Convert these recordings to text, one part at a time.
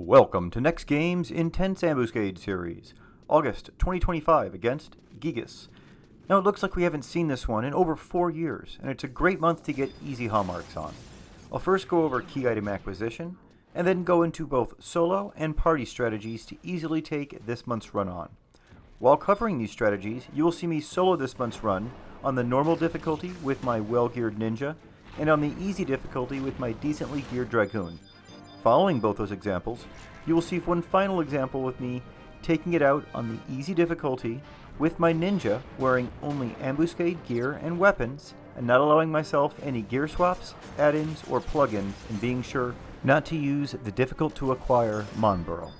Welcome to NEXTGames' Intense Ambuscade series, August 2025 against Gigas. Now it looks like we haven't seen this one in over 4 years, and it's a great month to get easy hallmarks on. I'll first go over key item acquisition, and then go into both solo and party strategies to easily take this month's run on. While covering these strategies, you will see me solo this month's run on the normal difficulty with my well-geared ninja, and on the easy difficulty with my decently geared Dragoon. Following both those examples, you will see one final example with me taking it out on the easy difficulty with my ninja wearing only ambuscade gear and weapons and not allowing myself any gear swaps, add-ins, or plugins, and being sure not to use the difficult to acquire Monburrow.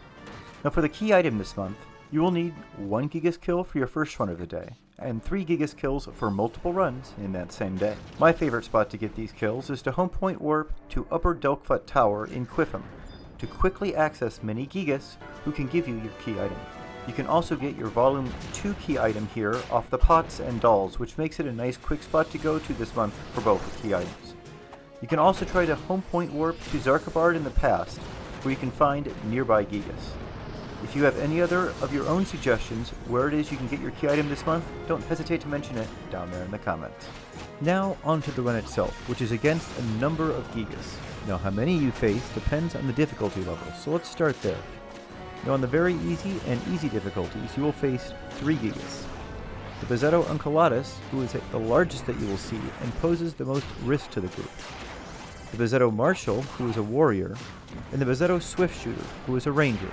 Now for the key item this month, you will need 1 Gigas kill for your first run of the day, and 3 Gigas kills for multiple runs in that same day. My favorite spot to get these kills is to home point warp to Upper Delkfut Tower in Quiffham to quickly access many Gigas who can give you your key item. You can also get your Volume 2 key item here off the pots and dolls, which makes it a nice quick spot to go to this month for both the key items. You can also try to home point warp to Zarkabard in the past, where you can find nearby Gigas. If you have any other of your own suggestions where it is you can get your key item this month, don't hesitate to mention it down there in the comments. Now onto the run itself, which is against a number of Gigas. Now how many you face depends on the difficulty level, so let's start there. Now on the very easy and easy difficulties, you will face 3 Gigas. The Bezzetto Unculatus, who is the largest that you will see and poses the most risk to the group. The Bezzetto Marshal, who is a warrior, and the Bezzetto Swift Shooter, who is a ranger.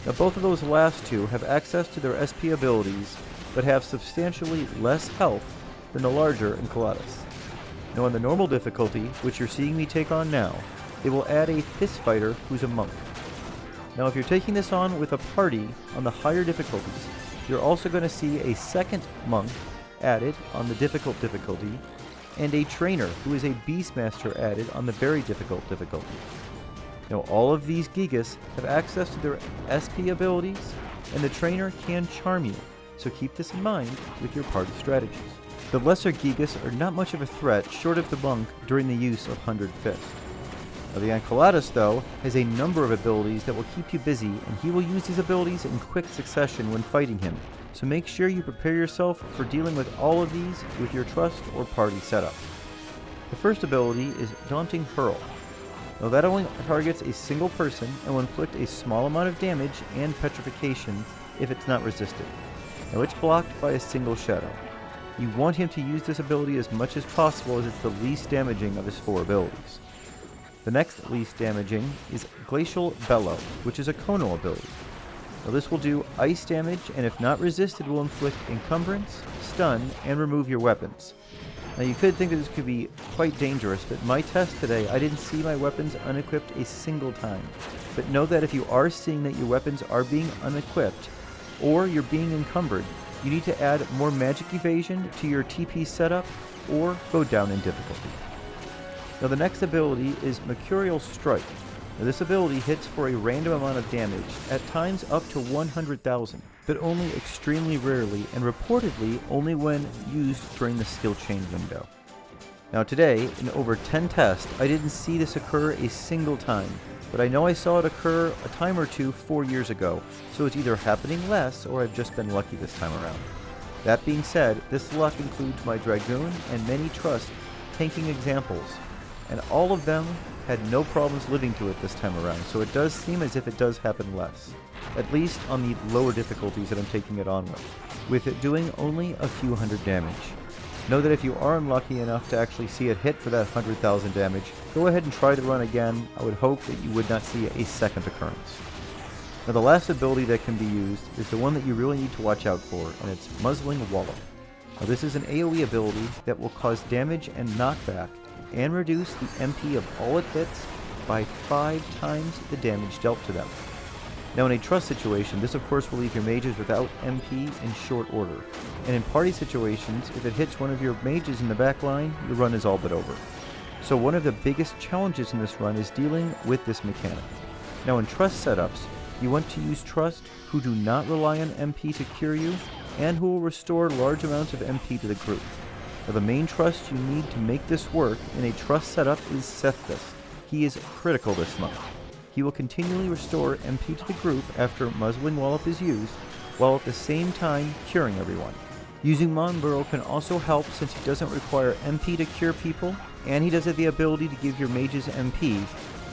Now both of those last two have access to their SP abilities, but have substantially less health than the larger Unculatus. Now on the normal difficulty, which you're seeing me take on now, they will add a fist fighter who's a monk. Now if you're taking this on with a party on the higher difficulties, you're also going to see a second monk added on the difficult difficulty, and a trainer who is a Beastmaster added on the very difficult difficulty. Now all of these Gigas have access to their SP abilities, and the trainer can charm you, so keep this in mind with your party strategies. The lesser Gigas are not much of a threat short of the monk during the use of 100 Fist. Now the Unculatus though has a number of abilities that will keep you busy, and he will use these abilities in quick succession when fighting him, so make sure you prepare yourself for dealing with all of these with your trust or party setup. The first ability is Daunting Hurl. Now that only targets a single person and will inflict a small amount of damage and petrification if it's not resisted. Now it's blocked by a single shadow. You want him to use this ability as much as possible as it's the least damaging of his 4 abilities. The next least damaging is Glacial Bellow, which is a Kono ability. Now this will do ice damage, and if not resisted will inflict encumbrance, stun, and remove your weapons. Now you could think that this could be quite dangerous, but my test today I didn't see my weapons unequipped a single time. But know that if you are seeing that your weapons are being unequipped, or you're being encumbered, you need to add more magic evasion to your TP setup, or go down in difficulty. Now the next ability is Mercurial Strike. Now this ability hits for a random amount of damage, at times up to 100,000, but only extremely rarely, and reportedly only when used during the skill chain window. Now today, in over 10 tests, I didn't see this occur a single time, but I know I saw it occur a time or two 4 years ago, so it's either happening less or I've just been lucky this time around. That being said, this luck includes my Dragoon and many Trust tanking examples, and all of them had no problems living to it this time around, so it does seem as if it does happen less, at least on the lower difficulties that I'm taking it on with it doing only a few hundred damage. Know that if you are unlucky enough to actually see it hit for that 100,000 damage, go ahead and try the run again. I would hope that you would not see a second occurrence. Now the last ability that can be used is the one that you really need to watch out for, and it's Muzzling Wallop. Now this is an AoE ability that will cause damage and knockback, and reduce the MP of all it hits by 5 times the damage dealt to them. Now in a trust situation, this of course will leave your mages without MP in short order, and in party situations, if it hits one of your mages in the back line, your run is all but over. So one of the biggest challenges in this run is dealing with this mechanic. Now in trust setups, you want to use trust who do not rely on MP to cure you, and who will restore large amounts of MP to the group. Now the main trust you need to make this work in a trust setup is Seththis. He is critical this month. He will continually restore MP to the group after Muzzling Wallop is used, while at the same time curing everyone. Using Monburo can also help since he doesn't require MP to cure people, and he does have the ability to give your mages MP,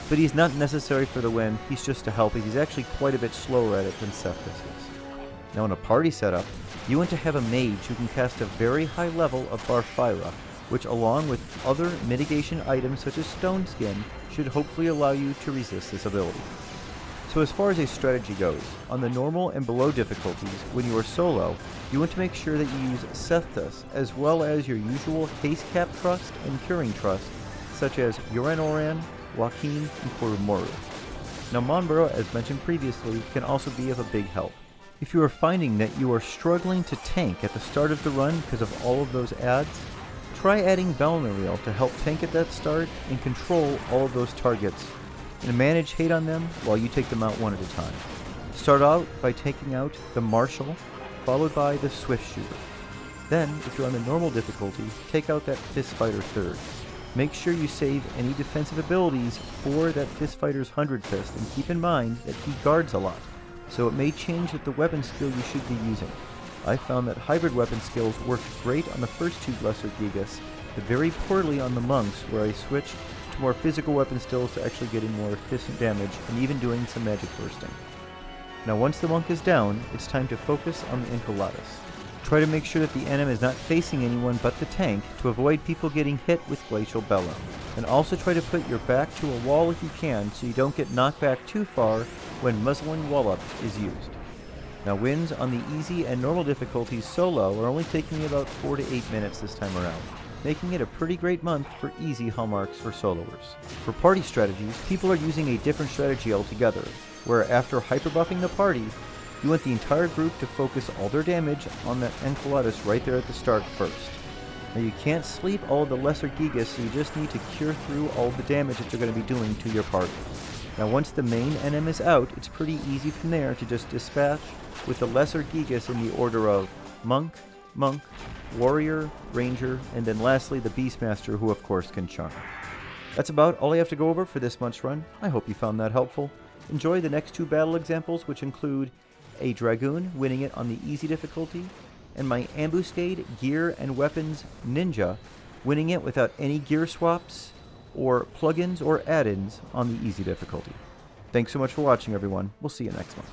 but he's not necessary for the win, he's just to help. He's actually quite a bit slower at it than Cephas is. Now in a party setup, you want to have a mage who can cast a very high level of Barfira, which along with other mitigation items such as Stone Skin, should hopefully allow you to resist this ability. So as far as a strategy goes, on the normal and below difficulties, when you are solo, you want to make sure that you use Cephas as well as your usual Haste Cap Trust and Curing Trust, such as Uran Oran, Joaquin, and Kurumuru. Now Monburo, as mentioned previously, can also be of a big help. If you are finding that you are struggling to tank at the start of the run because of all of those adds, try adding Valnariel to help tank at that start and control all of those targets, and manage hate on them while you take them out one at a time. Start out by taking out the Marshal, followed by the Swift Shooter. Then, if you're on the normal difficulty, take out that Fist Fighter third. Make sure you save any defensive abilities for that Fist Fighter's 100 Fist, and keep in mind that he guards a lot, so it may change with the weapon skill you should be using. I found that hybrid weapon skills worked great on the first two Lesser Gigas, but very poorly on the monks, where I switched to more physical weapon skills to actually getting more efficient damage and even doing some magic bursting. Now once the monk is down, it's time to focus on the Enceladus. Try to make sure that the enemy is not facing anyone but the tank to avoid people getting hit with Glacial Bellow. And also try to put your back to a wall if you can so you don't get knocked back too far when Muzzling Wallop is used. Now wins on the easy and normal difficulties solo are only taking me about 4 to 8 minutes this time around, making it a pretty great month for easy hallmarks for soloers. For party strategies, people are using a different strategy altogether, where after hyperbuffing the party, you want the entire group to focus all their damage on that Enceladus right there at the start first. Now you can't sleep all of the Lesser Gigas, so you just need to cure through all the damage that you're going to be doing to your party. Now once the main NM is out, it's pretty easy from there to just dispatch with the Lesser Gigas in the order of Monk, Monk, Warrior, Ranger, and then lastly the Beastmaster, who of course can charm. That's about all I have to go over for this month's run. I hope you found that helpful. Enjoy the next two battle examples, which include a Dragoon winning it on the easy difficulty, and my Ambuscade gear and weapons ninja winning it without any gear swaps or plugins or add-ins on the easy difficulty. Thanks so much for watching, everyone. We'll see you next month.